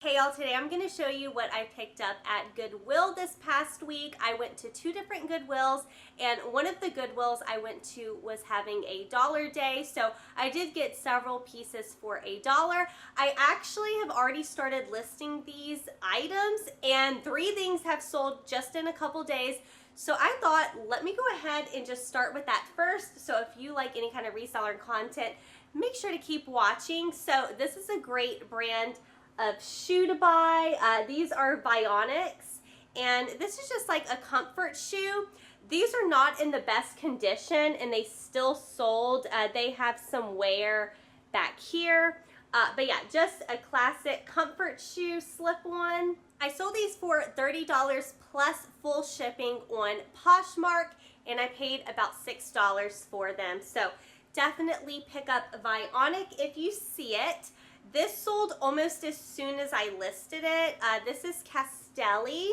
Hey y'all, today I'm going to show you what I picked up at Goodwill this past week. I went to two different Goodwills, and one of the Goodwills I went to was having a dollar day, so I did get several pieces for $1. I actually have already started listing these items, and 3 things have sold just in a couple days. So I thought, let me go ahead and just start with that first. So if you like any kind of reseller content, make sure to keep watching. So this is a great brand of shoe to buy. These are Vionics, and this is just like a comfort shoe. These are not in the best condition, and they still sold. They have some wear back here. But yeah, just a classic comfort shoe slip-on. I sold these for $30 plus full shipping on POSHMARK, and I paid about $6 for them. So definitely pick up Vionic if you see it. This sold almost as soon as I listed it. This is Castelli,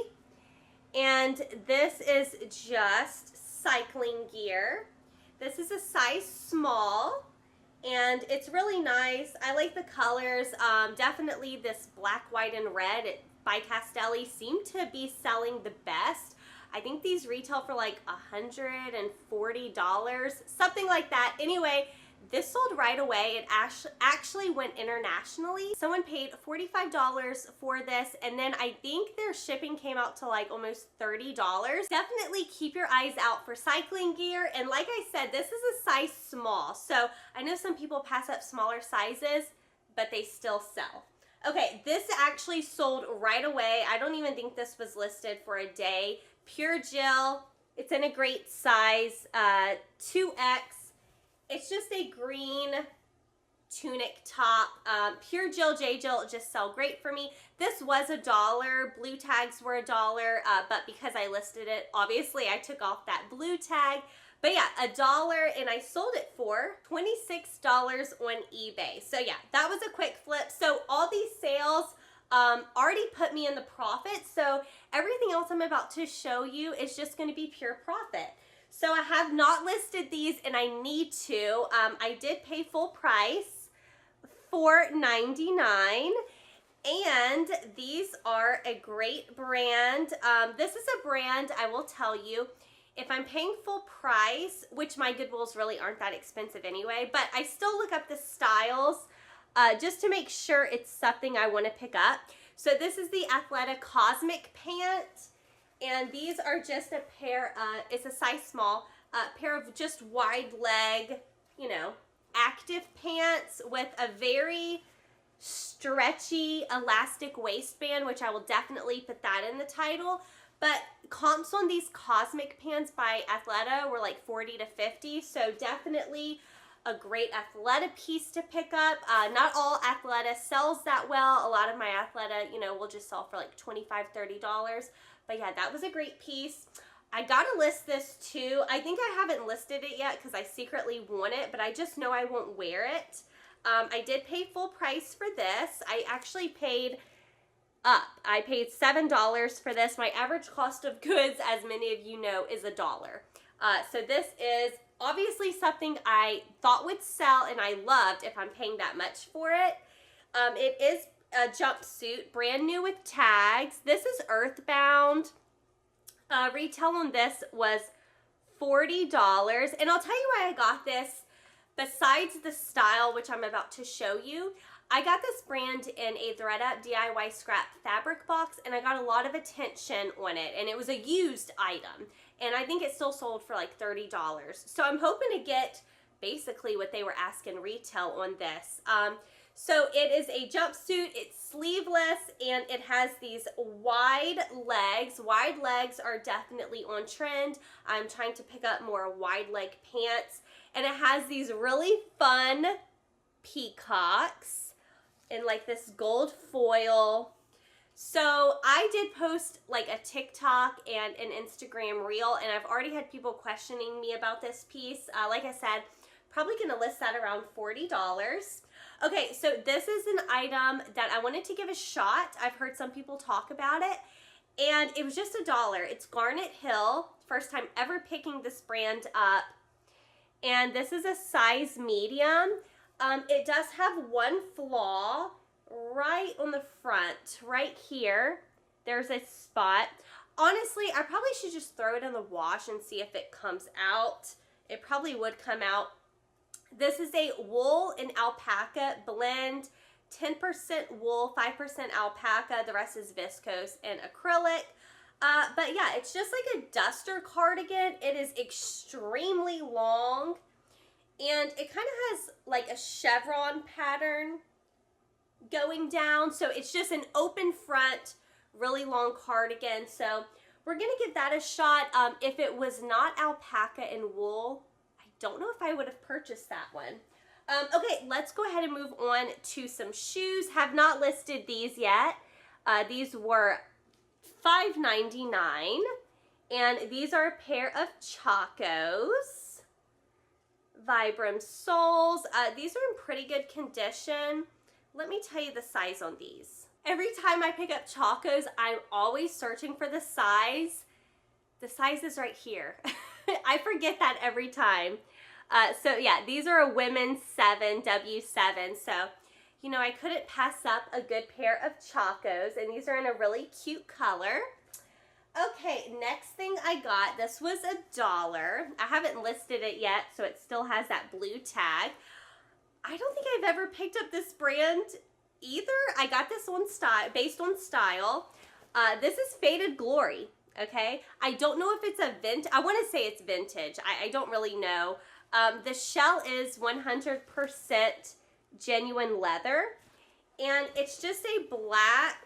and this is just cycling gear. This is a size small, and it's really nice. I like the colors. Definitely this black, white, and red by Castelli seem to be selling the best. I think these retail for like $140, something like that. Anyway, this sold right away. It actually went internationally. Someone paid $45 for this, and then I think their shipping came out to like almost $30. Definitely keep your eyes out for cycling gear, and like I said, this is a size small, so I know some people pass up smaller sizes, but they still sell. Okay, this actually sold right away. I don't even think this was listed for a day. Pure Jill, it's in a great size, 2X. It's just a green tunic top. Pure Jill, J Jill just sell great for me. This was $1. Blue tags were $1, but because I listed it, obviously I took off that blue tag. But yeah, $1, and I sold it for $26 on eBay. So yeah, that was a quick flip. So all these sales already put me in the profit. So everything else I'm about to show you is just going to be pure profit. So I have not listed these, and I need to. I did pay full price, $4.99, and these are a great brand. This is a brand, I will tell you, if I'm paying full price, which my Goodwills really aren't that expensive anyway, but I still look up the styles just to make sure it's something I want to pick up. So this is the Athleta Cosmic Pant. And these are just a pair, it's a size small, pair of just wide leg, you know, active pants with a very stretchy elastic waistband, which I will definitely put that in the title. But comps on these Cosmic Pants by Athleta were like 40 to 50, so definitely a great Athleta piece to pick up. Not all Athleta sells that well. A lot of my Athleta, you know, will just sell for like $25, $30. But yeah, that was a great piece. I gotta list this too. I think I haven't listed it yet because I secretly want it, but I just know I won't wear it. I did pay full price for this. I actually paid up. I paid $7 for this. My average cost of goods, as many of you know, is $1. So this is obviously something I thought would sell and I loved if I'm paying that much for it. It is a jumpsuit, brand new with tags. This is Earthbound. Retail on this was $40, and I'll tell you why I got this. Besides the style, which I'm about to show you, I got this brand in a thredUP DIY scrap fabric box, and I got a lot of attention on it, and it was a used item, and I think it still sold for like $30. So I'm hoping to get basically what they were asking retail on this. So it is a jumpsuit, it's sleeveless, and it has these wide legs. Wide legs are definitely on trend. I'm trying to pick up more wide leg pants, and it has these really fun peacocks in like this gold foil. So I did post like a TikTok and an Instagram reel, and I've already had people questioning me about this piece. Like I said, probably gonna list that around $40. Okay, so this is an item that I wanted to give a shot. I've heard some people talk about it, and it was just $1. It's Garnet Hill. First time ever picking this brand up, and this is a size medium. It does have one flaw, right on the front, right here, there's a spot. Honestly, I probably should just throw it in the wash and see if it comes out. It probably would come out. This is a wool and alpaca blend, 10% wool, 5% alpaca, the rest is viscose and acrylic. But yeah, it's just like a duster cardigan. It is extremely long, and it kind of has like a chevron pattern going down. So it's just an open front, really long cardigan. So we're going to give that a shot. If it was not alpaca and wool, I don't know if I would have purchased that one. Okay, let's go ahead and move on to some shoes. Have not listed these yet. These were $5.99, and these are a pair of Chacos, Vibram soles. These are in pretty good condition. Let me tell you the size on these. Every time I pick up Chacos, I'm always searching for the size. The size is right here. I forget that every time. So yeah, these are a women's 7, W7. So, you know, I couldn't pass up a good pair of Chacos, and these are in a really cute color. Okay, next thing I got, this was $1. I haven't listed it yet, so it still has that blue tag. I don't think I've ever picked up this brand either. I got this on style, based on style. This is Faded Glory, okay? I don't know if it's a vintage. I want to say it's vintage. I don't really know. The shell is 100% genuine leather, and it's just a black,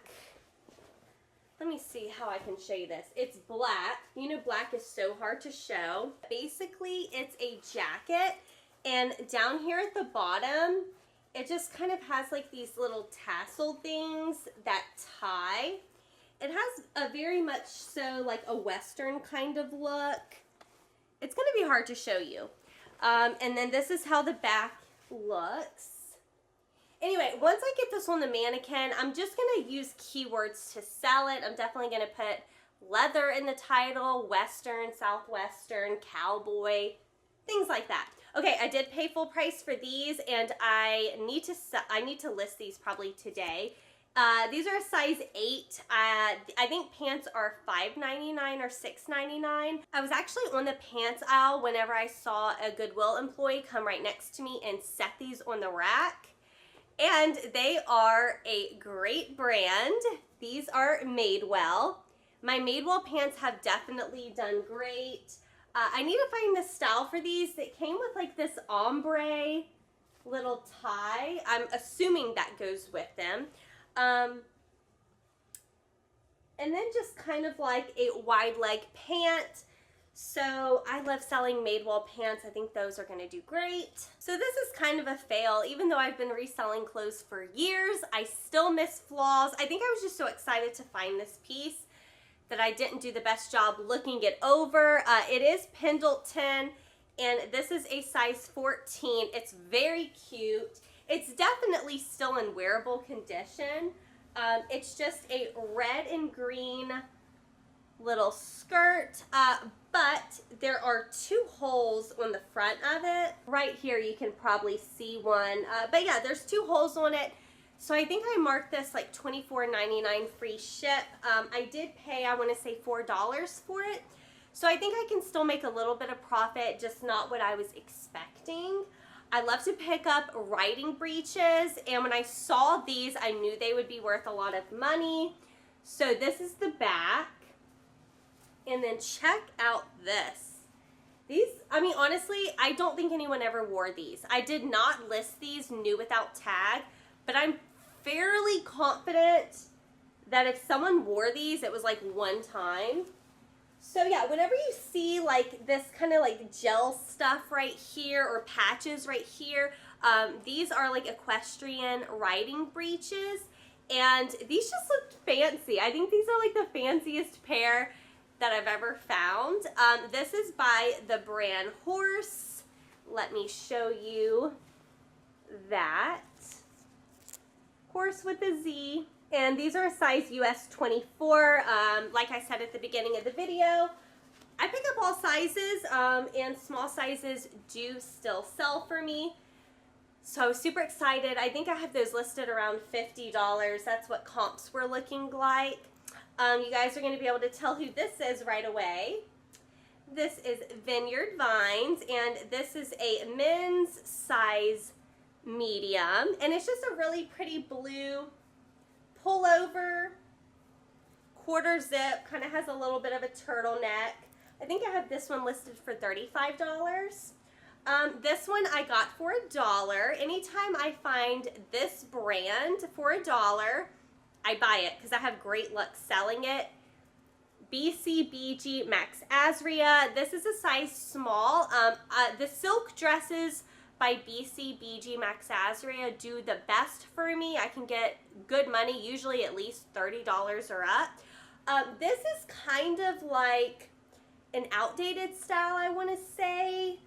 let me see how I can show you this. It's black. You know, black is so hard to show. Basically, it's a jacket, and down here at the bottom, it just kind of has like these little tassel things that tie. It has a very much so like a Western kind of look. It's going to be hard to show you. And then this is how the back looks. Anyway, once I get this on the mannequin, I'm just going to use keywords to sell it. I'm definitely going to put leather in the title, Western, Southwestern, cowboy, things like that. Okay, I did pay full price for these, and I need to list these probably today. These are a size 8. I think pants are $5.99 or $6.99. I was actually on the pants aisle whenever I saw a Goodwill employee come right next to me and set these on the rack. And they are a great brand. These are Madewell. My Madewell pants have definitely done great. I need to find the style for these. It came with like this ombre little tie. I'm assuming that goes with them. And then just kind of like a wide leg pant. So I love selling Madewell pants. I think those are going to do great. So this is kind of a fail. Even though I've been reselling clothes for years, I still miss flaws. I think I was just so excited to find this piece that I didn't do the best job looking it over. It is Pendleton, and this is a size 14. It's very cute. It's definitely still in wearable condition. It's just a red and green little skirt, but there are 2 holes on the front of it. Right here you can probably see one, but yeah, there's 2 holes on it. So I think I marked this like $24.99 free ship. I did pay, I want to say $4 for it. So I think I can still make a little bit of profit, just not what I was expecting. I love to pick up riding breeches, and when I saw these, I knew they would be worth a lot of money. So this is the back, and then check out this. These, I mean, honestly, I don't think anyone ever wore these. I did not list these new without tag, but I'm fairly confident that if someone wore these, it was like one time. So yeah, whenever you see like this kind of like gel stuff right here or patches right here, these are like equestrian riding breeches, and these just look fancy. I think these are like the fanciest pair that I've ever found. This is by the brand Horse. Let me show you that. Horse with a Z. And these are a size US 24. Like I said at the beginning of the video, I pick up all sizes, and small sizes do still sell for me. So I was super excited. I think I have those listed around $50. That's what comps were looking like. You guys are going to be able to tell who this is right away. This is Vineyard Vines, and this is a men's size medium, and it's just a really pretty blue pullover, quarter zip, kind of has a little bit of a turtleneck. I think I have this one listed for $35. This one I got for $1. Anytime I find this brand for $1, I buy it because I have great luck selling it. BCBG Max Azria. This is a size small. The silk dresses by BCBG Max Azria do the best for me. I can get good money, usually at least $30 or up. This is kind of like an outdated style, I want to say,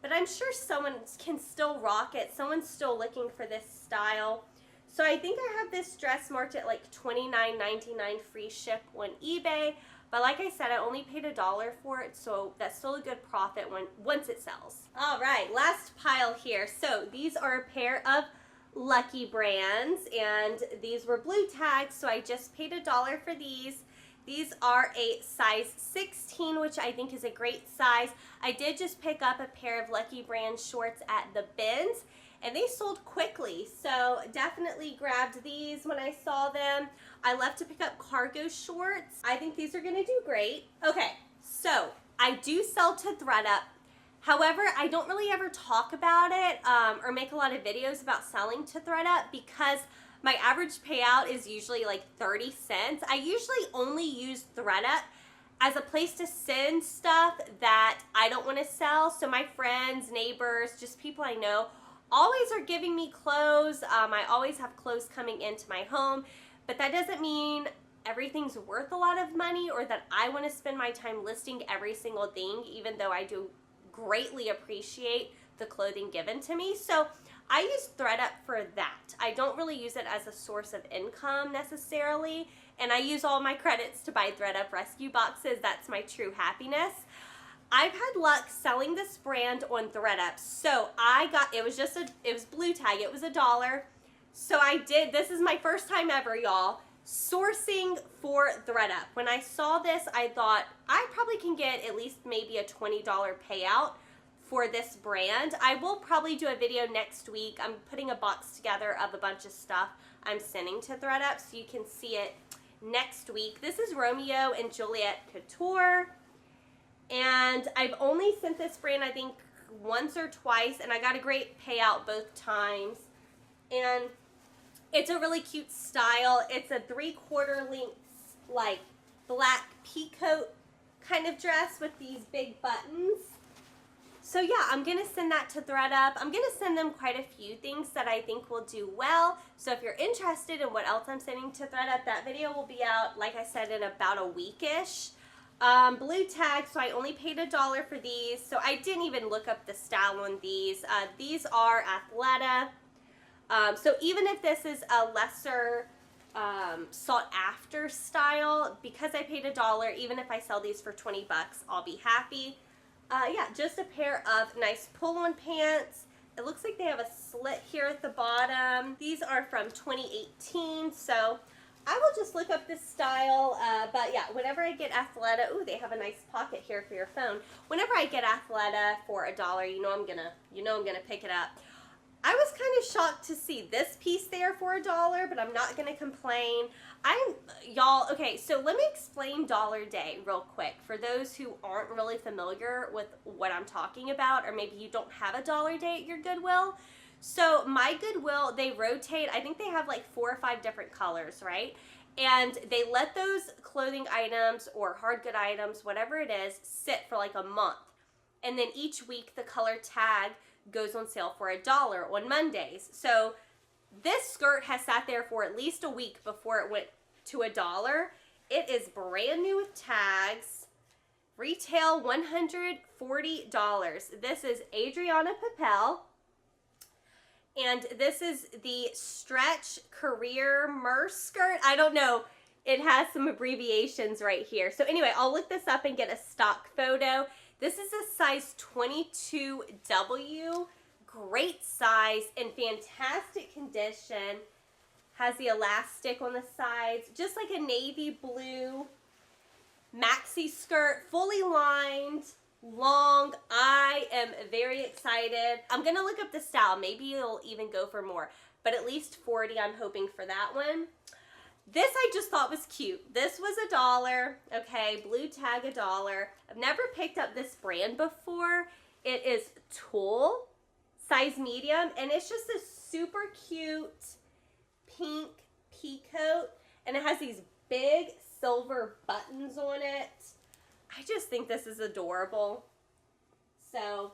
but I'm sure someone can still rock it. Someone's still looking for this style. So I think I have this dress marked at like $29.99 free ship on eBay. But like I said, I only paid $1 for it, so that's still a good profit once it sells. All right, last pile here. So these are a pair of Lucky brands, and these were blue tags, so I just paid $1 for these. These are a size 16, which I think is a great size. I did just pick up a pair of Lucky brand shorts at the bins, and they sold quickly, so definitely grabbed these when I saw them. I love to pick up cargo shorts. I think these are gonna do great. Okay, so I do sell to ThredUp. However, I don't really ever talk about it or make a lot of videos about selling to ThredUp because my average payout is usually like 30 cents. I usually only use ThredUp as a place to send stuff that I don't want to sell. So my friends, neighbors, just people I know always are giving me clothes. I always have clothes coming into my home, but that doesn't mean everything's worth a lot of money or that I want to spend my time listing every single thing, even though I do greatly appreciate the clothing given to me. So I use ThredUp for that. I don't really use it as a source of income necessarily, and I use all my credits to buy ThredUp rescue boxes. That's my true happiness. I've had luck selling this brand on ThredUp. So it was blue tag, it was $1. So this is my first time ever, y'all, sourcing for ThredUp. When I saw this, I thought I probably can get at least maybe a $20 payout for this brand. I will probably do a video next week. I'm putting a box together of a bunch of stuff I'm sending to ThredUp so you can see it next week. This is Romeo and Juliet Couture. And I've only sent this brand, I think, once or twice, and I got a great payout both times. And it's a really cute style. It's a 3/4 length, like, black peacoat kind of dress with these big buttons. So yeah, I'm going to send that to ThredUp. I'm going to send them quite a few things that I think will do well. So if you're interested in what else I'm sending to ThredUp, that video will be out, like I said, in about a weekish. Blue tag, so I only paid $1 for these. So I didn't even look up the style on these. These are Athleta. So even if this is a lesser sought after style, because I paid $1, even if I sell these for 20 bucks, I'll be happy. Yeah, just a pair of nice pull-on pants. It looks like they have a slit here at the bottom. These are from 2018, so I will just look up this style, but yeah, whenever I get Athleta, ooh, they have a nice pocket here for your phone. Whenever I get Athleta for $1, you know I'm gonna pick it up. I was kind of shocked to see this piece there for $1, but I'm not gonna complain. Y'all, okay, so let me explain Dollar Day real quick for those who aren't really familiar with what I'm talking about, or maybe you don't have a Dollar Day at your Goodwill. So my Goodwill, they rotate. I think they have like 4 or 5 different colors, right? And they let those clothing items or hard good items, whatever it is, sit for like a month. And then each week the color tag goes on sale for $1 on Mondays. So this skirt has sat there for at least a week before it went to $1. It is brand new with tags. Retail $140. This is Adriana Papel. And this is the Stretch Career Merce skirt. I don't know. It has some abbreviations right here. So anyway, I'll look this up and get a stock photo. This is a size 22W. great size, in fantastic condition. Has the elastic on the sides, just like a navy blue maxi skirt, fully lined, long. I am very excited. I'm gonna look up the style. Maybe it'll even go for more, but at least 40, I'm hoping for that one. This I just thought was cute. This was $1, okay, blue tag $1. I've never picked up this brand before. It is tulle, size medium, and it's just a super cute pink peacoat, and it has these big silver buttons on it. I just think this is adorable. So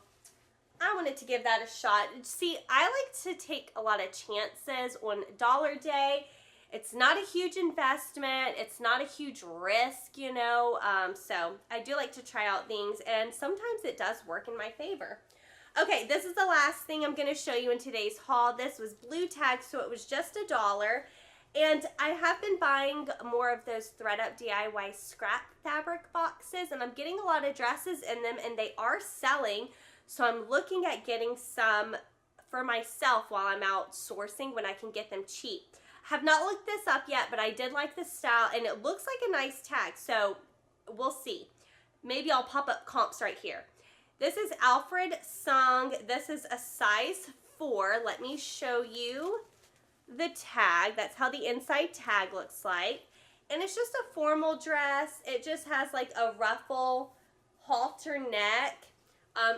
I wanted to give that a shot. See, I like to take a lot of chances on Dollar Day. It's not a huge investment. It's not a huge risk, you know. So I do like to try out things, and sometimes it does work in my favor. Okay, this is the last thing I'm going to show you in today's haul. This was blue tag, so it was just $1. And I have been buying more of those ThredUp DIY scrap fabric boxes, and I'm getting a lot of dresses in them, and they are selling. So I'm looking at getting some for myself while I'm out sourcing when I can get them cheap. Have not looked this up yet, but I did like the style, and it looks like a nice tag, so we'll see. Maybe I'll pop up comps right here. This is Alfred Sung. This is a size 4. Let me show you the tag. That's how the inside tag looks like. And it's just a formal dress. It just has like a ruffle halter neck.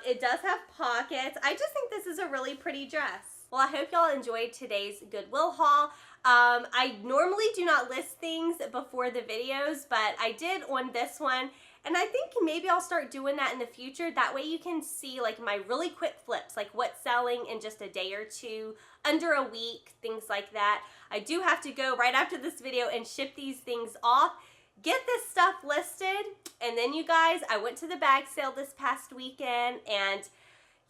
It does have pockets. I just think this is a really pretty dress. Well, I hope y'all enjoyed today's Goodwill haul. I normally do not list things before the videos, but I did on this one, and I think maybe I'll start doing that in the future. That way you can see like my really quick flips, like what's selling in just a day or two, under a week, things like that. I do have to go right after this video and ship these things off, get this stuff listed, and then you guys, I went to the bag sale this past weekend, and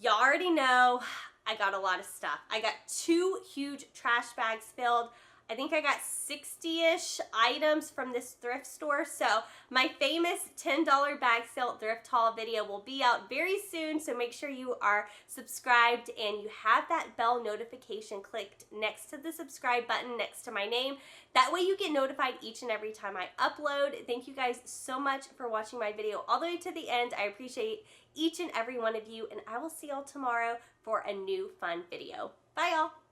y'all already know I got a lot of stuff. I got 2 huge trash bags filled. I think I got 60-ish items from this thrift store. So my famous $10 bag sale thrift haul video will be out very soon. So make sure you are subscribed and you have that bell notification clicked next to the subscribe button next to my name. That way you get notified each and every time I upload. Thank you guys so much for watching my video all the way to the end. I appreciate each and every one of you, and I will see y'all tomorrow for a new fun video. Bye y'all.